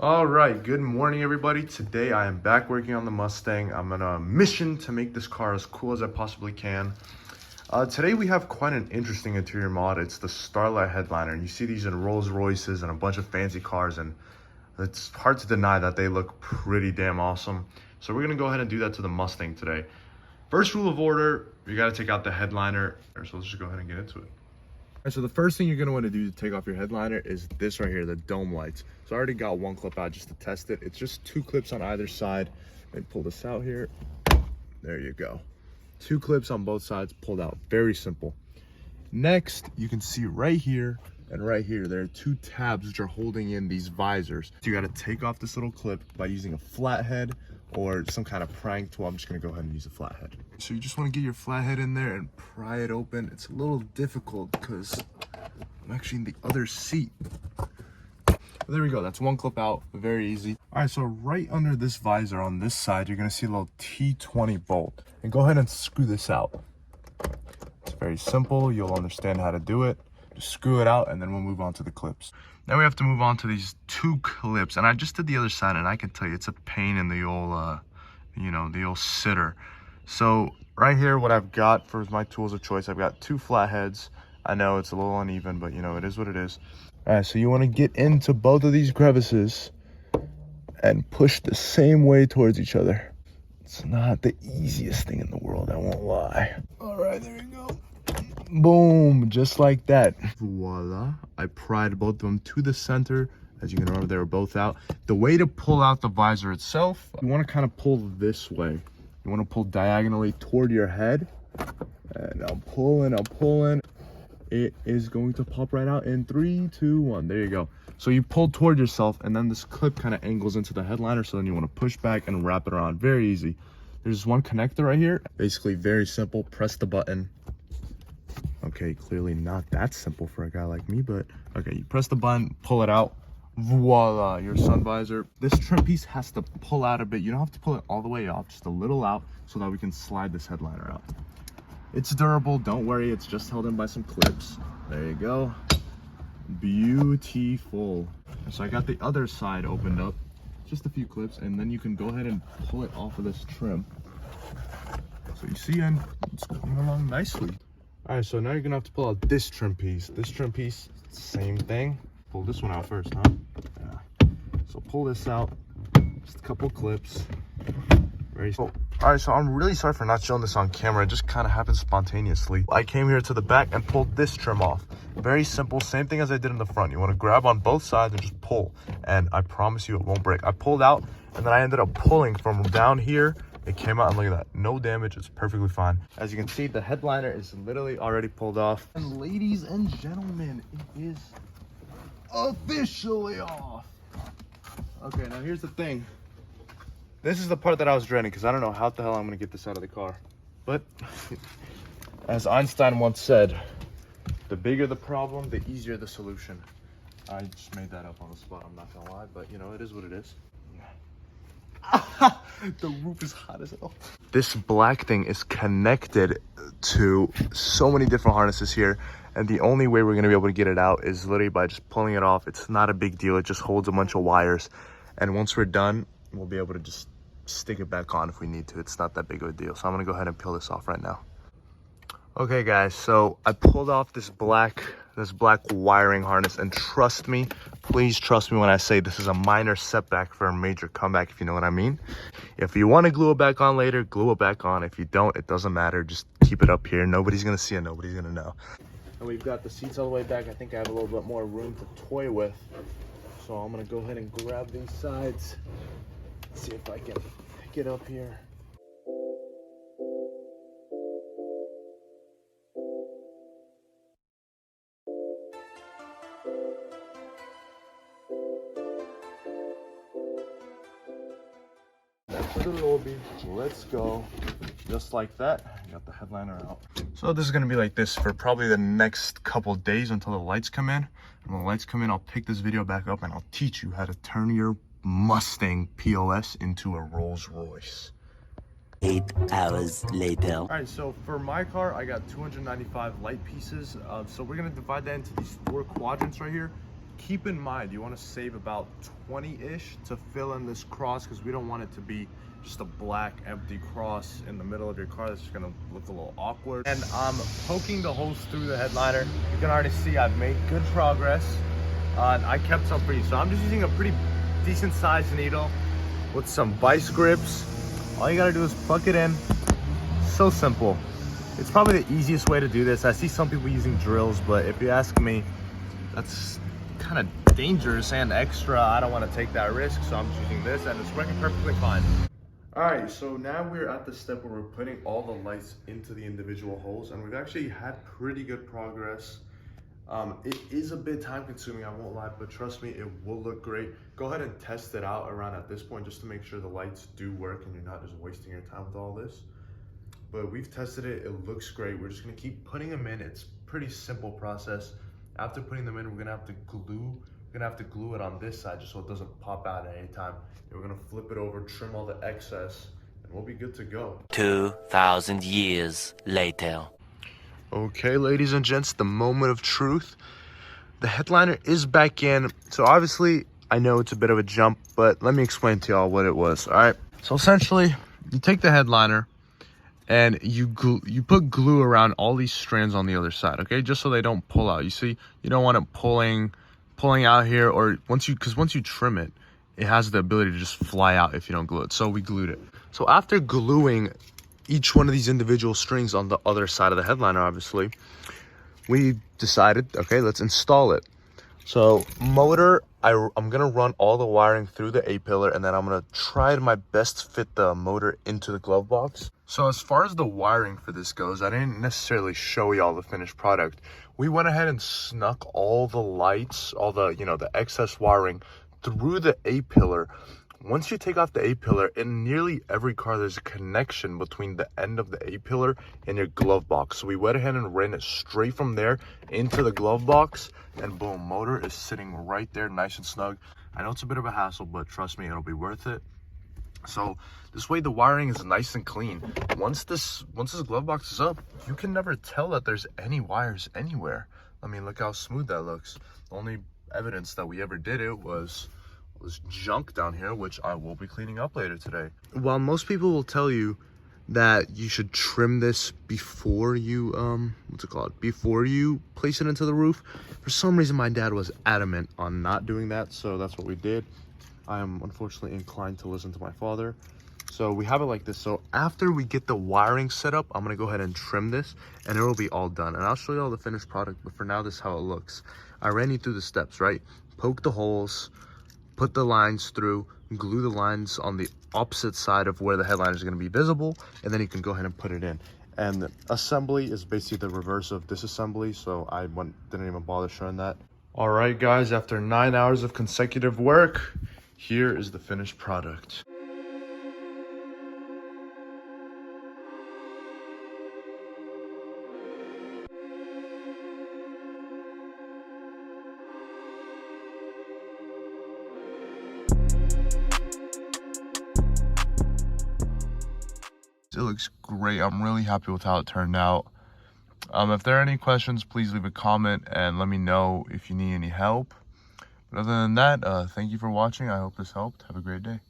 All right, good morning everybody. Today I am back working on the Mustang. I'm on a mission to make this car as cool as I possibly can. Today we have quite an interesting interior mod. It's the Starlight headliner. You see these in Rolls Royces and a bunch of fancy cars, and it's hard to deny that they look pretty damn awesome. So we're gonna go ahead and do that to the Mustang today. First rule of order, you gotta take out the headliner. So let's just go ahead and get into it. Alright, so the first thing you're going to want to do to take off your headliner is this right here, the dome lights. So I already got one clip out just to test it. It's just 2 clips on either side. And pull this out here. There you go. 2 clips on both sides pulled out. Very simple. Next, you can see right here and right here, there are 2 tabs which are holding in these visors. So you got to take off this little clip by using a flathead or some kind of prying tool. I'm just going to go ahead and use a flathead. So you just want to get your flathead in there and pry it open. It's a little difficult because I'm actually in the other seat. But there we go. That's 1 clip out. Very easy. All right, so right under this visor on this side, you're going to see a little T20 bolt. And go ahead and screw this out. It's very simple. You'll understand how to do it. Just screw it out and then we'll move on to the clips. Now we have to move on to these 2 clips, and I just did the other side, and I can tell you it's a pain in the old the old sitter. So right here, what I've got for my tools of choice, I've got 2 flatheads. I know it's a little uneven, but it is what it is. All right, so you want to get into both of these crevices and push the same way towards each other. It's not the easiest thing in the world, I won't lie. All right, there you go. Boom, just like that. Voila, I pried both of them to the center. As you can remember, they were both out. The way to pull out the visor itself, you want to kind of pull this way. You want to pull diagonally toward your head. And I'm pulling. It is going to pop right out in 3, 2, 1. There you go. So you pull toward yourself, and then this clip kind of angles into the headliner, so then you want to push back and wrap it around. Very easy. There's one connector right here. Basically very simple. Press the button. Okay, clearly not that simple for a guy like me, but okay, you press the button, pull it out. Voila, your sun visor. This trim piece has to pull out a bit. You don't have to pull it all the way off, just a little out, so that we can slide this headliner out. It's durable, don't worry, it's just held in by some clips. There you go. Beautiful. So I got the other side opened up, just a few clips, and then you can go ahead and pull it off of this trim. So you see, and it's going along nicely. All right, so now you're gonna have to pull out this trim piece. This trim piece, same thing. Pull this one out first, huh? Yeah. So pull this out, just a couple clips. Very simple. All right, so I'm really sorry for not showing this on camera. It just kind of happened spontaneously. I came here to the back and pulled this trim off. Very simple, same thing as I did in the front. You want to grab on both sides and just pull, and I promise you it won't break. I pulled out, and then I ended up pulling from down here. It came out, and look at that, no damage. It's perfectly fine. As you can see, the headliner is literally already pulled off. And ladies and gentlemen, it is officially off. Okay, now here's the thing. This is the part that I was dreading, because I don't know how the hell I'm gonna get this out of the car. But as Einstein once said, the bigger the problem, the easier the solution. I just made that up on the spot, I'm not gonna lie, but it is what it is. The roof is hot as hell. This black thing is connected to so many different harnesses here, and the only way we're going to be able to get it out is literally by just pulling it off. It's not a big deal. It just holds a bunch of wires, and once we're done, we'll be able to just stick it back on if we need to. It's not that big of a deal. So I'm going to go ahead and peel this off right now. Okay guys, so I pulled off this black wiring harness, and trust me, please trust me when I say this is a minor setback for a major comeback, if you know what I mean. If you want to glue it back on later, glue it back on. If you don't, it doesn't matter. Just keep it up here. Nobody's gonna see it, nobody's gonna know. And we've got the seats all the way back. I think I have a little bit more room to toy with, so I'm gonna go ahead and grab these sides, see if I can get up here. To the lobby, let's go. Just like that, got the headliner out. So this is gonna be like this for probably the next couple days until the lights come in. And when the lights come in, I'll pick this video back up and I'll teach you how to turn your Mustang POS into a Rolls Royce. 8 hours later. All right, so for my car, I got 295 light pieces. So we're gonna divide that into these 4 quadrants right here. keep in mind you want to save about 20-ish to fill in this cross, because we don't want it to be just a black empty cross in the middle of your car. That's just gonna look a little awkward. And I'm poking the holes through the headliner. You can already see I've made good progress. I kept some pretty, so I'm just using a pretty decent sized needle with some vice grips. All you gotta do is plug it in. So simple. It's probably the easiest way to do this. I see some people using drills, but if you ask me, that's kind of dangerous and extra. I don't want to take that risk, so I'm just using this, and it's working perfectly fine. All right, so now we're at the step where we're putting all the lights into the individual holes, and we've actually had pretty good progress. It is a bit time consuming, I won't lie, but trust me, it will look great. Go ahead and test it out around at this point just to make sure the lights do work and you're not just wasting your time with all this. But we've tested it, it looks great. We're just gonna keep putting them in. It's a pretty simple process. After putting them in, we're gonna have to glue it on this side just so it doesn't pop out at any time. And we're gonna flip it over, trim all the excess, and we'll be good to go. 2,000 years later. Okay, ladies and gents, the moment of truth. The headliner is back in. So obviously, I know it's a bit of a jump, but let me explain to y'all what it was, all right? So essentially, you take the headliner and you put glue around all these strands on the other side, okay? Just so they don't pull out. You see, you don't want it pulling out here, or once you trim it, it has the ability to just fly out if you don't glue it. So we glued it. So after gluing each one of these individual strings on the other side of the headliner, obviously, we decided, okay, let's install it. So motor, I'm gonna run all the wiring through the A-pillar, and then I'm gonna try my best to fit the motor into the glove box. So as far as the wiring for this goes, I didn't necessarily show y'all the finished product. We went ahead and snuck all the lights, all the, the excess wiring through the A-pillar. Once you take off the A-pillar, in nearly every car, there's a connection between the end of the A-pillar and your glove box. So we went ahead and ran it straight from there into the glove box, and boom, motor is sitting right there, nice and snug. I know it's a bit of a hassle, but trust me, it'll be worth it. So this way the wiring is nice and clean. Once this glove box is up, you can never tell that there's any wires anywhere. I mean, look how smooth that looks. The only evidence that we ever did it was junk down here, which I will be cleaning up later today. While most people will tell you that you should trim this before you before you place it into the roof, for some reason my dad was adamant on not doing that, so that's what we did. I am unfortunately inclined to listen to my father, so we have it like this. So after we get the wiring set up, I'm gonna go ahead and trim this, and it will be all done, and I'll show you all the finished product. But for now, this is how it looks. I ran you through the steps, right? Poke the holes, put the lines through, glue the lines on the opposite side of where the headliner is going to be visible, and then you can go ahead and put it in. And the assembly is basically the reverse of disassembly, so I didn't even bother showing that. All right, guys, after 9 hours of consecutive work, here is the finished product. It looks great. I'm really happy with how it turned out. If there are any questions, please leave a comment and let me know if you need any help. But other than that, thank you for watching. I hope this helped. Have a great day.